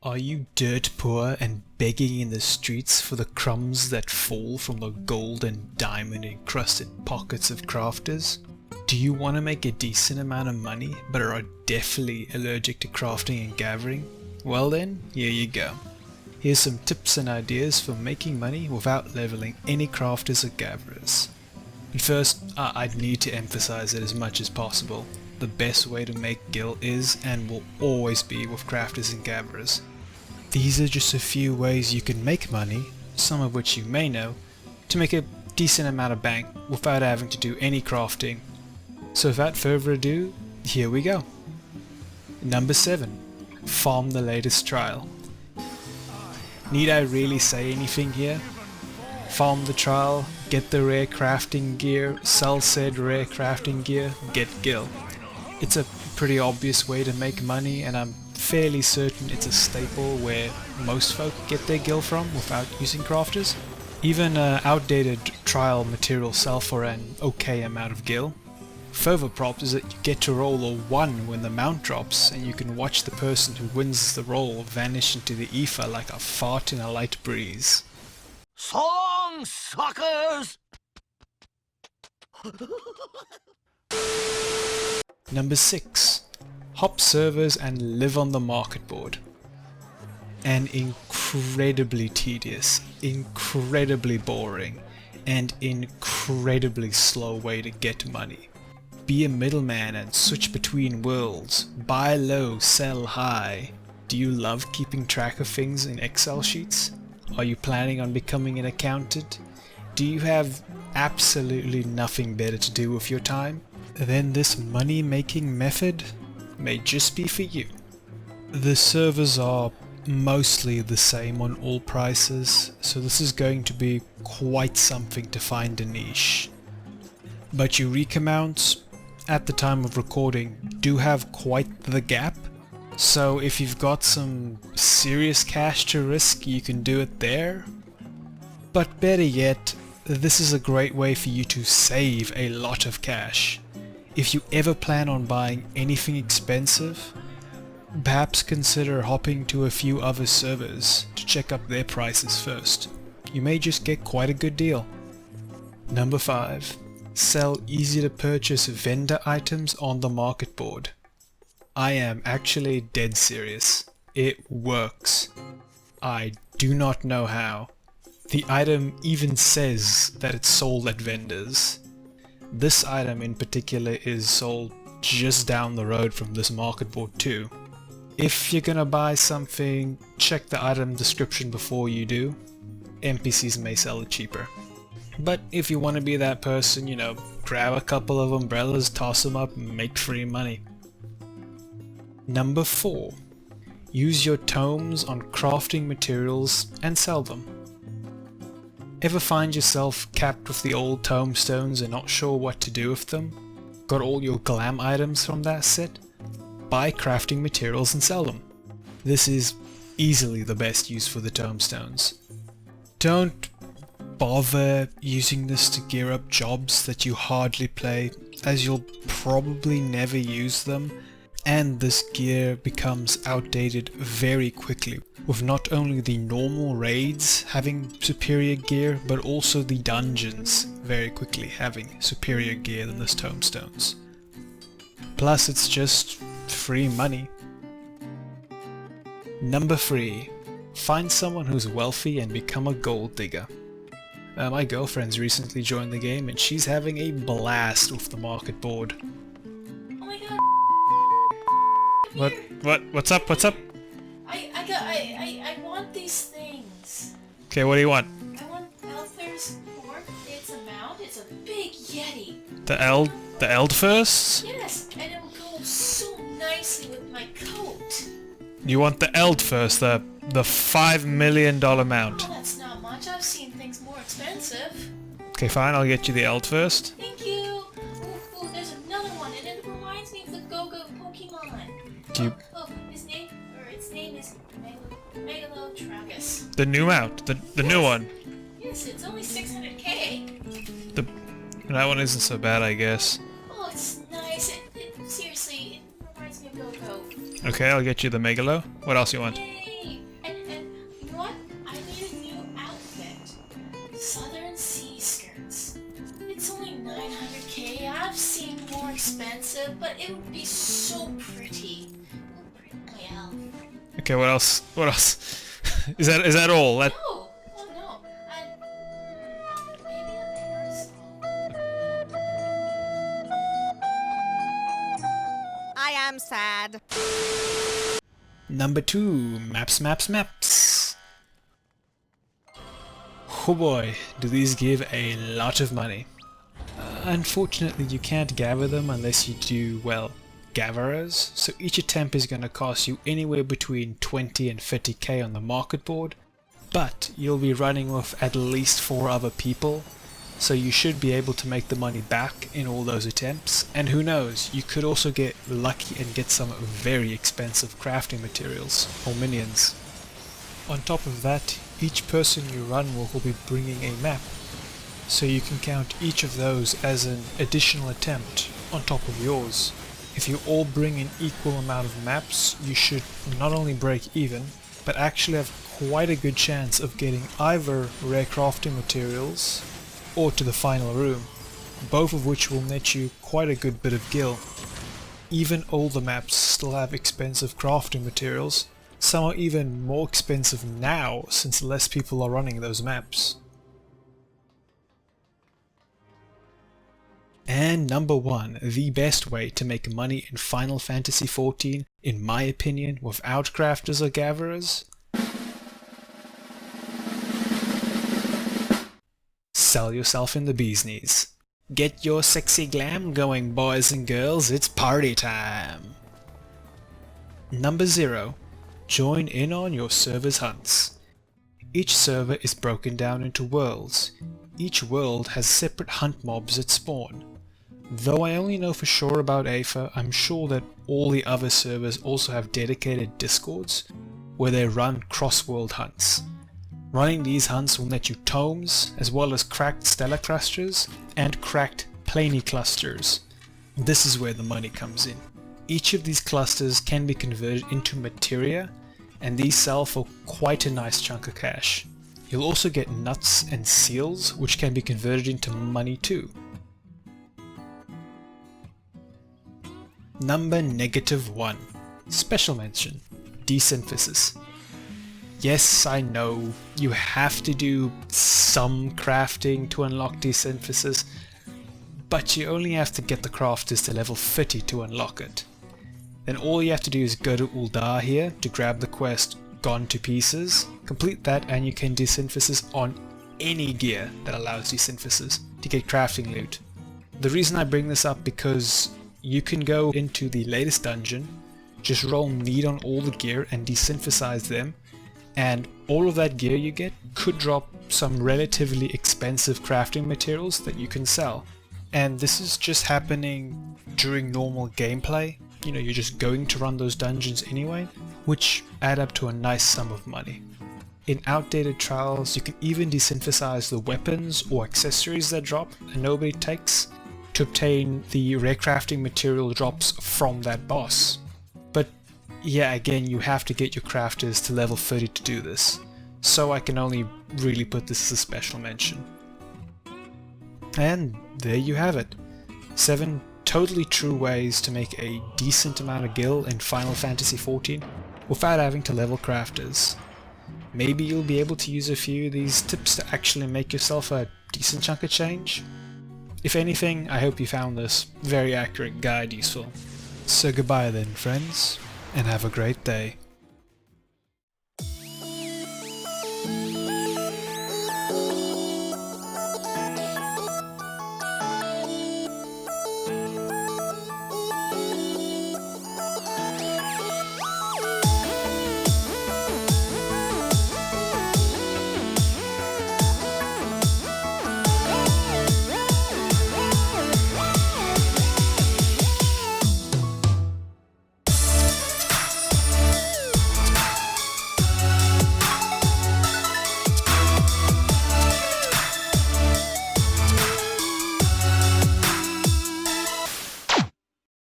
Are you dirt poor and begging in the streets for the crumbs that fall from the gold and diamond encrusted pockets of crafters? Do you want to make a decent amount of money but are definitely allergic to crafting and gathering? Well then, here you go. Here's some tips and ideas for making money without leveling any crafters or gatherers. But first, I'd need to emphasize it as much as possible. The best way to make gil is and will always be with crafters and gatherers. These are just a few ways you can make money, some of which you may know, to make a decent amount of bank without having to do any crafting. So without further ado, here we go. Number 7. Farm the latest trial. Need I really say anything here? Farm the trial, get the rare crafting gear, sell said rare crafting gear, get gil. It's a pretty obvious way to make money, and I'm fairly certain it's a staple where most folk get their gil from without using crafters. Even outdated trial materials sell for an okay amount of gil. Further props is that you get to roll a 1 when the mount drops, and you can watch the person who wins the roll vanish into the ether like a fart in a light breeze. So long, suckers! Number 6. Hop servers and live on the market board. An incredibly tedious, incredibly boring, and incredibly slow way to get money. Be a middleman and switch between worlds. Buy low, sell high. Do you love keeping track of things in Excel sheets? Are you planning on becoming an accountant? Do you have absolutely nothing better to do with your time? Then this money-making method may just be for you. The servers are mostly the same on all prices, so this is going to be quite something to find a niche. But Eureka mounts, at the time of recording, do have quite the gap, so if you've got some serious cash to risk, you can do it there. But better yet, this is a great way for you to save a lot of cash. If you ever plan on buying anything expensive, perhaps consider hopping to a few other servers to check up their prices first. You may just get quite a good deal. Number 5. Sell easy to purchase vendor items on the market board. I am actually dead serious. It works. I do not know how. The item even says that it's sold at vendors. This item in particular is sold just down the road from this market board too. If you're gonna buy something, check the item description before you do. NPCs may sell it cheaper. But if you want to be that person, you know, grab a couple of umbrellas, toss them up, and make free money. Number 4. Use your tomes on crafting materials and sell them. Ever find yourself capped with the old tomestones and not sure what to do with them? Got all your glam items from that set? Buy crafting materials and sell them. This is easily the best use for the tomestones. Don't bother using this to gear up jobs that you hardly play, as you'll probably never use them, and this gear becomes outdated very quickly, with not only the normal raids having superior gear, but also the dungeons very quickly having superior gear than this tomestones. Plus it's just free money. Number 3. Find someone who's wealthy and become a gold digger. My girlfriend's recently joined the game and she's having a blast with the market board. Oh my god! What's up? I want these things. Okay, what do you want? I want Elther's Horn. It's a mount. It's a big yeti. The Eldfirst? Yes, and it will go so nicely with my coat. You want the Eldfirst, the $5 million mount. Oh, that's not much. I've seen things more expensive. Okay, fine, I'll get you the Eldfirst. Thank you. Ooh, there's another one, and it reminds me of the Go-Go Pokemon. Do you... Its name is Megalotragus. The new mount, the Yes. new one. Yes, it's only 600k. That one isn't so bad, I guess. Oh, it's nice. Seriously, it reminds me of Go-Go. Okay, I'll get you the Megalo. What else you want? Yay! expensive, but it would be so pretty. My elf. Okay, what else? What else? Is that all? That No! Oh no. Maybe a parasol. I am sad. Number 2, maps. Oh boy, do these give a lot of money. Unfortunately, you can't gather them unless you do, well, gatherers, so each attempt is going to cost you anywhere between 20 and 50k on the market board, but you'll be running with at least 4 other people, so you should be able to make the money back in all those attempts, and who knows, you could also get lucky and get some very expensive crafting materials or minions. On top of that, each person you run will be bringing a map, so you can count each of those as an additional attempt on top of yours. If you all bring an equal amount of maps, you should not only break even, but actually have quite a good chance of getting either rare crafting materials or to the final room, both of which will net you quite a good bit of gil. Even older maps still have expensive crafting materials. Some are even more expensive now since less people are running those maps. And number 1, the best way to make money in Final Fantasy XIV, in my opinion, without crafters or gatherers? Sell yourself in the bee's knees. Get your sexy glam going, boys and girls, it's party time! Number 0. Join in on your server's hunts. Each server is broken down into worlds. Each world has separate hunt mobs that spawn. Though I only know for sure about Aether, I'm sure that all the other servers also have dedicated discords where they run cross-world hunts. Running these hunts will net you tomes, as well as cracked stellar clusters and cracked plany clusters. This is where the money comes in. Each of these clusters can be converted into materia, and these sell for quite a nice chunk of cash. You'll also get nuts and seals, which can be converted into money too. Number -1. Special mention. Desynthesis. Yes, I know, you have to do some crafting to unlock desynthesis, but you only have to get the crafters to level 30 to unlock it. Then all you have to do is go to Uldar here to grab the quest Gone to Pieces, complete that and you can desynthesis on any gear that allows desynthesis to get crafting loot. The reason I bring this up because you can go into the latest dungeon, just roll need on all the gear and desynthesize them, and all of that gear you get could drop some relatively expensive crafting materials that you can sell. And this is just happening during normal gameplay. You know, you're just going to run those dungeons anyway, which add up to a nice sum of money. In outdated trials, you can even desynthesize the weapons or accessories that drop and nobody takes to obtain the rare crafting material drops from that boss. But yeah, again, you have to get your crafters to level 30 to do this, so I can only really put this as a special mention. And there you have it. 7 totally true ways to make a decent amount of gil in Final Fantasy XIV without having to level crafters. Maybe you'll be able to use a few of these tips to actually make yourself a decent chunk of change. If anything, I hope you found this very accurate guide useful. So goodbye then, friends, and have a great day.